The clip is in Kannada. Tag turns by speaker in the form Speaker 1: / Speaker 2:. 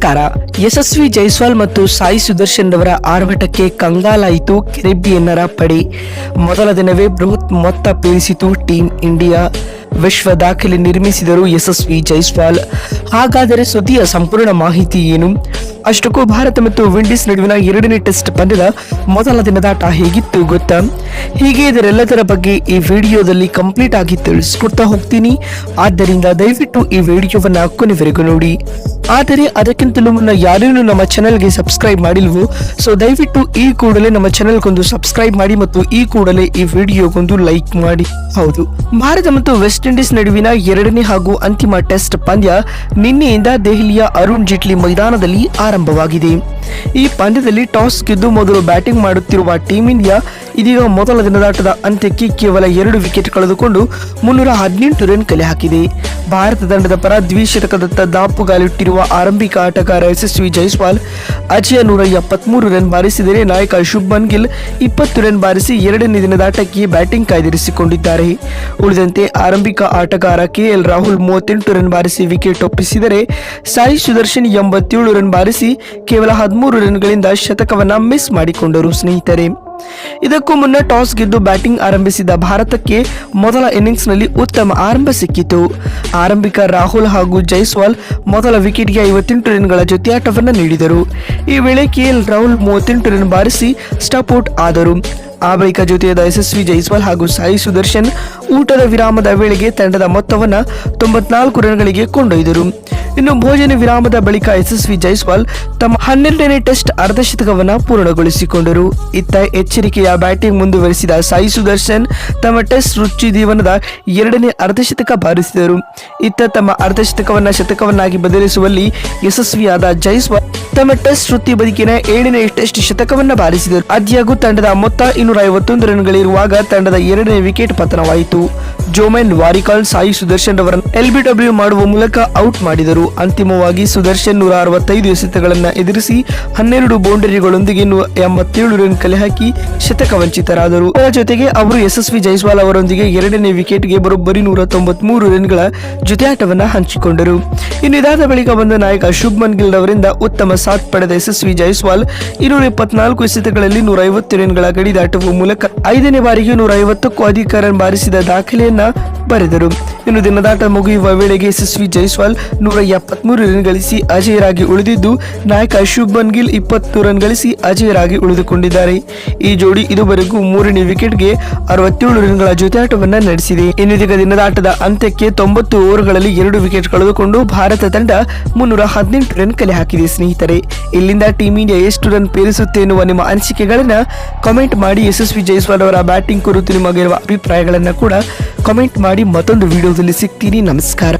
Speaker 1: ನಮಸ್ಕಾರ. ಯಶಸ್ವಿ ಜೈಸ್ವಾಲ್ ಮತ್ತು ಸಾಯಿ ಸುದರ್ಶನ್ ರವರ ಆರ್ಭಟಕ್ಕೆ ಕಂಗಾಲಾಯಿತು ಕೆರಿಬಿಯನ್ನರ ಪಡೆ. ಮೊದಲ ದಿನವೇ ಬೃಹತ್ ಮೊತ್ತ ಪೇರಿಸಿತು ಟೀಂ ಇಂಡಿಯಾ. ವಿಶ್ವ ದಾಖಲೆ ನಿರ್ಮಿಸಿದರು ಯಶಸ್ವಿ ಜೈಸ್ವಾಲ್. ಹಾಗಾದರೆ ಸುದ್ದಿಯ ಸಂಪೂರ್ಣ ಮಾಹಿತಿ ಏನು? ಅಷ್ಟಕ್ಕೂ ಭಾರತ ಮತ್ತು ವಿಂಡೀಸ್ ನಡುವಿನ ಎರಡನೇ ಟೆಸ್ಟ್ ಪಂದ್ಯದ ಮೊದಲ ದಿನದಾಟ ಹೇಗಿತ್ತು ಗೊತ್ತಾ? ಹೀಗೆ ಇದರೆಲ್ಲದರ ಬಗ್ಗೆ ಈ ವಿಡಿಯೋದಲ್ಲಿ ಕಂಪ್ಲೀಟ್ ಆಗಿ ತಿಳಿಸ್ಕೊಡ್ತಾ ಹೋಗ್ತೀನಿ. ಆದ್ದರಿಂದ ದಯವಿಟ್ಟು ಈ ವಿಡಿಯೋವನ್ನ ಕೊನೆವರೆಗೂ ನೋಡಿ. ಆದರೆ ಅದಕ್ಕಿಂತಲೂ ಮುನ್ನ ಯಾರೇನು ನಮ್ಮ ಚಾನೆಲ್ಗೆ ಸಬ್ಸ್ಕ್ರೈಬ್ ಮಾಡಿಲ್ವೋ ಸೊ ದಯವಿಟ್ಟು ಈ ಕೂಡಲೇ ನಮ್ಮ ಚಾನೆಲ್ಗೊಂದು ಸಬ್ಸ್ಕ್ರೈಬ್ ಮಾಡಿ ಮತ್ತು ಈ ಕೂಡಲೇ ಈ ವಿಡಿಯೋಗೊಂದು ಲೈಕ್ ಮಾಡಿ. ಹೌದು, ಭಾರತ ಮತ್ತು ವೆಸ್ಟ್ ಇಂಡೀಸ್ ನಡುವಿನ ಎರಡನೇ ಹಾಗೂ ಅಂತಿಮ ಟೆಸ್ಟ್ ಪಂದ್ಯ ನಿನ್ನೆಯಿಂದ ದೆಹಲಿಯ ಅರುಣ್ ಜೇಟ್ಲಿ ಮೈದಾನದಲ್ಲಿ ಆರಂಭವಾಗಿದೆ. ಈ ಪಂದ್ಯದಲ್ಲಿ ಟಾಸ್ ಗೆದ್ದು ಮೊದಲು ಬ್ಯಾಟಿಂಗ್ ಮಾಡುತ್ತಿರುವ ಟೀಂ ಇಂಡಿಯಾ ಇದೀಗ ಮೊದಲ ದಿನದಾಟದ ಅಂತ್ಯಕ್ಕೆ ಕೇವಲ 2 ವಿಕೆಟ್ ಕಳೆದುಕೊಂಡು 318 ರನ್ ಕಲೆ ಹಾಕಿದೆ. ಭಾರತ ತಂಡದ ಪರ ದ್ವಿಶತಕದತ್ತ ದಾಪುಗಾಲಿಟ್ಟಿರುವ ಆರಂಭಿಕ ಆಟಗಾರ ಯಶಸ್ವಿ ಜೈಸ್ವಾಲ್ ಅಜಯ 173 ರನ್ ಬಾರಿಸಿದರೆ ನಾಯಕ ಶುಭ್ಮನ್ ಗಿಲ್ 20 ರನ್ ಬಾರಿಸಿ ಎರಡನೇ ದಿನದಾಟಕ್ಕೆ ಬ್ಯಾಟಿಂಗ್ ಕಾಯ್ದಿರಿಸಿಕೊಂಡಿದ್ದಾರೆ. ಉಳಿದಂತೆ ಆರಂಭಿಕ ಆಟಗಾರ ಕೆಎಲ್ ರಾಹುಲ್ 38 ರನ್ ಬಾರಿಸಿ ವಿಕೆಟ್ ಒಪ್ಪಿಸಿದರೆ ಸಾಯಿ ಸುದರ್ಶನ್ 87 ರನ್ ಬಾರಿಸಿ ಕೇವಲ 13 ರನ್ಗಳಿಂದ ಶತಕವನ್ನ ಮಿಸ್ ಮಾಡಿಕೊಂಡರು ಸ್ನೇಹಿತರೆ. ಇದಕ್ಕೂ ಮುನ್ನ ಟಾಸ್ ಗೆದ್ದು ಬ್ಯಾಟಿಂಗ್ ಆರಂಭಿಸಿದ ಭಾರತಕ್ಕೆ ಮೊದಲ ಇನ್ನಿಂಗ್ಸ್ನಲ್ಲಿ ಉತ್ತಮ ಆರಂಭ ಸಿಕ್ಕಿತು. ಆರಂಭಿಕ ರಾಹುಲ್ ಹಾಗೂ ಜೈಸ್ವಾಲ್ ಮೊದಲ ವಿಕೆಟ್ಗೆ 58 ರನ್ಗಳ ಜೊತೆಯಾಟವನ್ನು ನೀಡಿದರು. ಈ ವೇಳೆ ಕೆಎಲ್ ರಾಹುಲ್ 38 ರನ್ ಬಾರಿಸಿ ಸ್ಟಾಪ್ ಔಟ್ ಆದರು. ಆ ಬಳಿಕ ಜೊತೆಯಾದ ಯಶಸ್ವಿ ಜೈಸ್ವಾಲ್ ಹಾಗೂ ಸಾಯಿ ಸುದರ್ಶನ್ ಊಟದ ವಿರಾಮದ ವೇಳೆಗೆ ತಂಡದ ಮೊತ್ತವನ್ನು 94 ರನ್ಗಳಿಗೆ ಕೊಂಡೊಯ್ದರು. ಇನ್ನು ಭೋಜನ ವಿರಾಮದ ಬಳಿಕ ಯಶಸ್ವಿ ಜೈಸ್ವಾಲ್ ತಮ್ಮ 12ನೇ ಟೆಸ್ಟ್ ಅರ್ಧಶತಕವನ್ನು ಪೂರ್ಣಗೊಳಿಸಿಕೊಂಡರು. ಇತ್ತ ಎಚ್ಚರಿಕೆಯ ಬ್ಯಾಟಿಂಗ್ ಮುಂದುವರಿಸಿದ ಸಾಯಿ ಸುದರ್ಶನ್ ತಮ್ಮ ಟೆಸ್ಟ್ ರುಚಿ ಜೀವನದ 2ನೇ ಅರ್ಧಶತಕ ಬಾರಿಸಿದರು. ಇತ್ತ ತಮ್ಮ ಅರ್ಧಶತಕವನ್ನು ಶತಕವನ್ನಾಗಿ ಬದಲಿಸುವಲ್ಲಿ ಯಶಸ್ವಿಯಾದ ಜೈಸ್ವಾಲ್ ತಮ್ಮ ಟೆಸ್ಟ್ ವೃತ್ತಿ ಬದುಕಿನ 7ನೇ ಟೆಸ್ಟ್ ಶತಕವನ್ನು ಬಾರಿಸಿದರು. ಆದ್ಯಾಗೂ ತಂಡದ ಮೊತ್ತ 251 ರನ್ಗಳಿರುವಾಗ ತಂಡದ 2ನೇ ವಿಕೆಟ್ ಪತನವಾಯಿತು. ಜೋಮೆನ್ ವಾರಿಕಾಲ್ ಸಾಯಿ ಸುದರ್ಶನ್ ಅವರನ್ನು ಎಲ್ಬಿಡಬ್ಲ್ಯೂ ಮಾಡುವ ಮೂಲಕ ಔಟ್ ಮಾಡಿದರು. ಅಂತಿಮವಾಗಿ ಸುದರ್ಶನ್ 165 ಎಸೆತಗಳನ್ನು ಎದುರಿಸಿ 12 ಬೌಂಡರಿಗಳೊಂದಿಗೆ 87 ರನ್ ಕಲೆ ಹಾಕಿ ಶತಕ ವಂಚಿತರಾದರು. ಇದರ ಜೊತೆಗೆ ಅವರು ಯಶಸ್ವಿ ಜೈಸ್ವಾಲ್ ಅವರೊಂದಿಗೆ 2ನೇ ವಿಕೆಟ್ಗೆ ಬರೋಬ್ಬರಿ 193 ರನ್ಗಳ ಜೊತೆಯಾಟವನ್ನು ಹಂಚಿಕೊಂಡರು. ಇನ್ನು ಇದಾದ ಬಳಿಕ ಬಂದ ನಾಯಕ ಶುಭ್ಮನ್ ಗಿಲ್ ಅವರಿಂದ ಉತ್ತಮ ಸಾಥ್ ಪಡೆದ ಯಶಸ್ವಿ ಜೈಸ್ವಾಲ್ 274 ಎಸೆತಗಳಲ್ಲಿ 150 ರನ್ಗಳ ಗಡಿ ದಾಟುವ ಮೂಲಕ 5ನೇ ಬಾರಿಗೆ 150ಕ್ಕೂ ಅಧಿಕ ರನ್ ಬಾರಿಸಿದ ದಾಖಲೆಯನ್ನ ಬರೆದರು. ಇನ್ನು ದಿನದಾಟ ಮುಗಿಯುವ ವೇಳೆಗೆ ಯಶಸ್ವಿ ಜೈಸ್ವಾಲ್ 173 ರನ್ ಗಳಿಸಿ ಅಜೇಯರಾಗಿ ಉಳಿದಿದ್ದು ನಾಯಕ ಶುಭ್ಮನ್ ಗಿಲ್ 20 ರನ್ ಗಳಿಸಿ ಅಜೇಯರಾಗಿ ಉಳಿದುಕೊಂಡಿದ್ದಾರೆ. ಈ ಜೋಡಿ ಇದುವರೆಗೂ 3ನೇ ವಿಕೆಟ್ಗೆ 67 ರನ್ಗಳ ಜೊತೆಯಾಟವನ್ನ ನಡೆಸಿದೆ. ಇನ್ನಿದೀಗ ದಿನದಾಟದ ಅಂತ್ಯಕ್ಕೆ 90 ಓವರ್ಗಳಲ್ಲಿ 2 ವಿಕೆಟ್ ಕಳೆದುಕೊಂಡು ಭಾರತ ತಂಡ 318 ರನ್ ಕಲೆ ಹಾಕಿದೆ ಸ್ನೇಹಿತರೆ. ಇಲ್ಲಿಂದ ಟೀಂ ಇಂಡಿಯಾ ಎಷ್ಟು ರನ್ ಪೇರಿಸುತ್ತೆ ಎನ್ನುವ ನಿಮ್ಮ ಅನಿಸಿಕೆಗಳನ್ನ ಕಾಮೆಂಟ್ ಮಾಡಿ. ಯಶಸ್ವಿ ಜೈಸ್ವಾಲ್ ಅವರ ಬ್ಯಾಟಿಂಗ್ ಕುರಿತು ನಿಮಗಿರುವ ಅಭಿಪ್ರಾಯಗಳನ್ನ ಕೂಡ ಕಾಮೆಂಟ್ ಮಾಡಿ. ಮತ್ತೊಂದು ವಿಡಿಯೋದಲ್ಲಿ ಸಿಗ್ತೀನಿ. ನಮಸ್ಕಾರ.